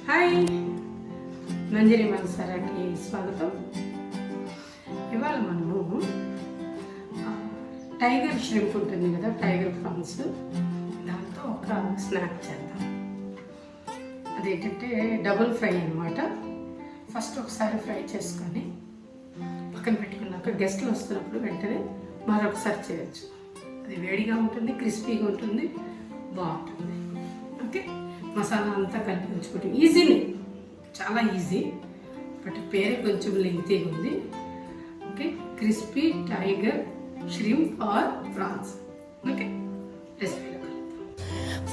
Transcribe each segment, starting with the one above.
Hi, మంజరి మల్సారాకి స్వాగతం. ఇవాళ మనము టైగర్ ష్రింప్ ఉంటుంది కదా, టైగర్ ప్రాన్స్, దాంతో ఒక స్నాక్ చేద్దాం. అదేంటంటే డబుల్ ఫ్రై అన్నమాట. ఫస్ట్ ఒకసారి ఫ్రై చేసుకొని పక్కన పెట్టుకున్నాక గెస్ట్లు వస్తున్నప్పుడు వెంటనే మరొకసారి చేయొచ్చు. అది వేడిగా ఉంటుంది, క్రిస్పీగా ఉంటుంది, బాగుంటుంది. ఓకే, మసాలా అంతా కలిపి ఉంచుకుంటాం. ఈజీనే, చాలా ఈజీ, బట్ పేరే కొంచెం లెంగ్తీగా ఉంది. Okay, crispy tiger shrimp or prawns. Okay, రెసిపీలో కలుద్దాం.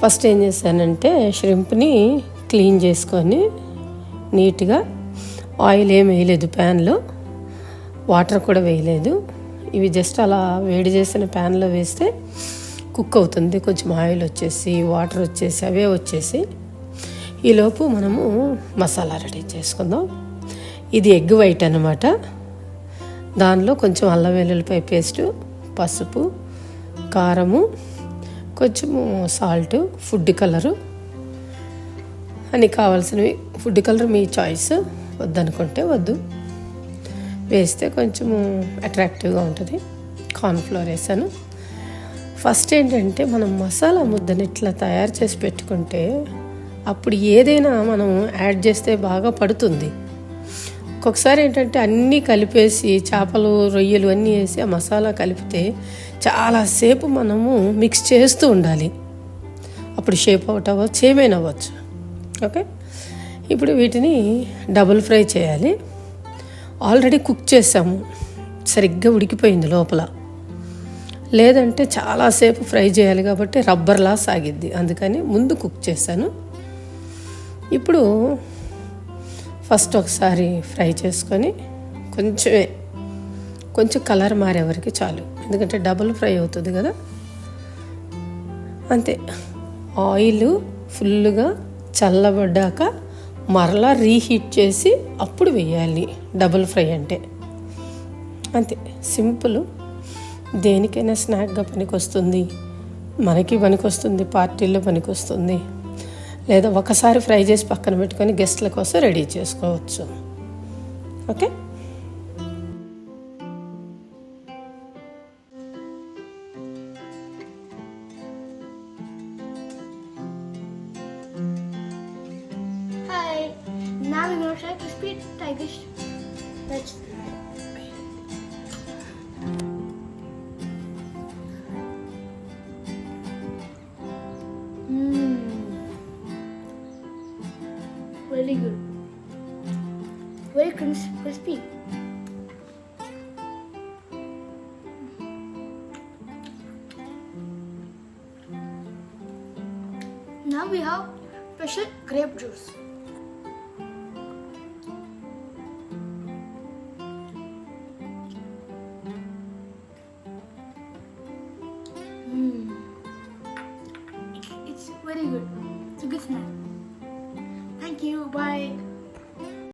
ఫస్ట్ ఏం చేశానంటే ష్రింప్ని క్లీన్ చేసుకొని నీట్గా, ఆయిల్ ఏం వేయలేదు, ప్యాన్లో వాటర్ కూడా వేయలేదు. ఇవి జస్ట్ అలా వేడి చేసిన ప్యాన్లో వేస్తే కుక్ అవుతుంది. కొంచెం ఆయిల్ వచ్చేసి వాటర్ వచ్చేసి అవే వచ్చేసి ఈలోపు మనము మసాలా రెడీ చేసుకుందాం. ఇది ఎగ్ వైట్ అన్నమాట. దానిలో కొంచెం అల్లం వెల్లుల్లిపాయ పేస్టు, పసుపు, కారము, కొంచెము సాల్ట్, ఫుడ్ కలరు అన్నీ కావాల్సినవి. ఫుడ్ కలర్ మీ చాయిస్, వద్దనుకుంటే వద్దు, వేస్తే కొంచెము అట్రాక్టివ్గా ఉంటుంది. కార్న్ఫ్లోర్ వేసాను. ఫస్ట్ ఏంటంటే మనం మసాలా ముద్దని ఇట్లా తయారు చేసి పెట్టుకుంటే అప్పుడు ఏదైనా మనం యాడ్ చేస్తే బాగా పడుతుంది. ఒక్కొక్కసారి ఏంటంటే అన్నీ కలిపేసి చేపలు, రొయ్యలు అన్నీ వేసి ఆ మసాలా కలిపితే చాలాసేపు మనము మిక్స్ చేస్తూ ఉండాలి. అప్పుడు షేప్ అవుట్ అవ్వచ్చు, ఏమైనా అవ్వచ్చు. ఓకే, ఇప్పుడు వీటిని డబుల్ ఫ్రై చేయాలి. ఆల్రెడీ కుక్ చేసాము, సరిగ్గా ఉడికిపోయింది లోపల. లేదంటే చాలాసేపు ఫ్రై చేయాలి కాబట్టి రబ్బర్లా సాగిద్ది, అందుకని ముందు కుక్ చేశాను. ఇప్పుడు ఫస్ట్ ఒకసారి ఫ్రై చేసుకొని కొంచెం కలర్ మారే వరకు చాలు, ఎందుకంటే డబుల్ ఫ్రై అవుతుంది కదా. అంతే, ఆయిల్ ఫుల్గా చల్లబడ్డాక మరలా రీహీట్ చేసి అప్పుడు వేయాలి డబుల్ ఫ్రై అంటే. అంతే, సింపుల్. దేనికైనా స్నాక్గా పనికొస్తుంది, మనకి పనికొస్తుంది, పార్టీల్లో పనికొస్తుంది. లేదా ఒకసారి ఫ్రై చేసి పక్కన పెట్టుకొని గెస్ట్ల కోసం రెడీ చేసుకోవచ్చు. Okay, now we're going to try crispy tiger. Let's really good, very crispy. Now we have special grape juice.